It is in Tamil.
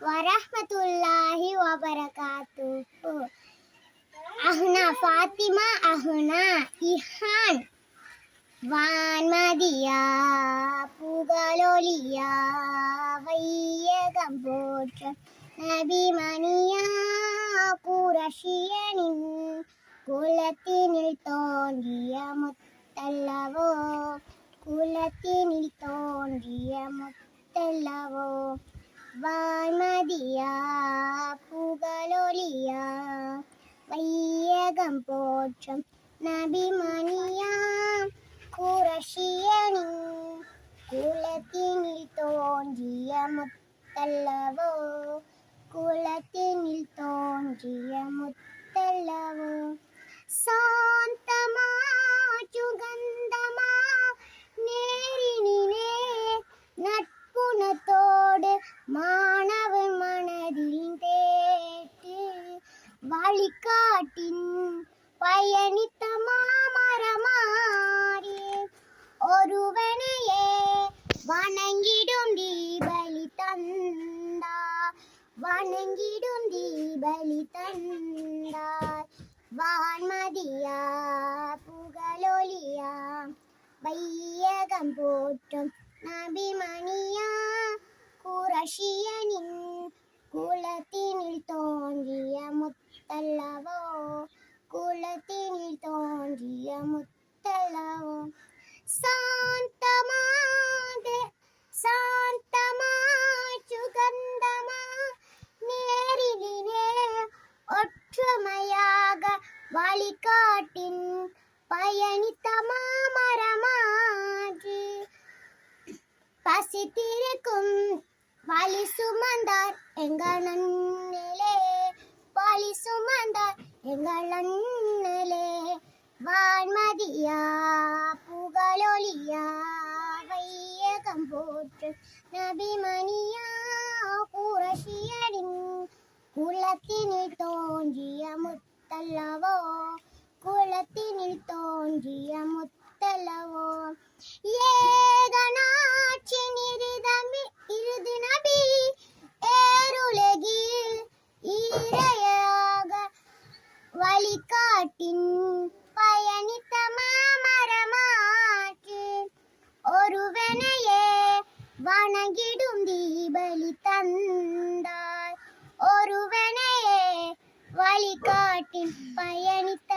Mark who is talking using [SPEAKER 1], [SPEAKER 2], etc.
[SPEAKER 1] வரஹ்மத்துல்லாஹி வபரகாத்துஹு. அஹ்னா ஃபாத்திமா அஹ்னா இஹான் வான்மதியா புகழொலியா வையகம் போற்ற நபிமணியா குரஷியனின் குலத்தினில் தோன்றிய முத்தல்லவோ, குலத்தினில் தோன்றிய முத்தல்லவோ. வான்மதியா புகழொலியா வையகம் போற்றும் நபிமணியா குரஷியனின் குலத்தினில் தோன்றிய முத்தல்லவோ, குலத்தினில் தோன்றிய முத்தல்லவோ. சாந்தமா சுகந்தமா நேரினிலே நட்புணத்தோடு மாணவன் மனதில் தேட்டு வழிகாட்டின் பயணித்த மாமரமாறி ஒருவனையே வணங்கிடும் தீபலி தந்தார், வணங்கிடும் தீபலி தந்தார். வான்மதியா புகழொலியா வையகம் போற்றும் நபிமணியா குரஷியனின் குலத்தினில் தோன்றிய முத்தல்லவோ, குலத்தினில் தோன்றிய முத்தல்லவோ. சாந்தமா சாந்தமா சுகந்தமா நேரிலே ஒற்றுமையாக வழிகாட்டின் பயணித்த மாமரமாற்று பசித்திருக்கும் வழி சுமந்தார் எங்கள் அண்ணலே, வழி சுமந்தார் எங்கள் அண்ணலே. வான்மதியா புகழொலியா வையகம் போற்று நபிமணியா குரஷியனின் குலத்தினில் தோன்றிய முத்தல்லவோ, குலத்தினில் தோன்றிய முத்தல்லவோ. ஏகனாட்சின் இறுதி நபி ஏருலகில் ஈரையாக வழிகாட்டின் பயணித்த மாமரமாற்று ஒருவனையே வணங்கிடும் தீபலி தந்தார், ஒருவனையே வழிகாட்டின் பயணித்த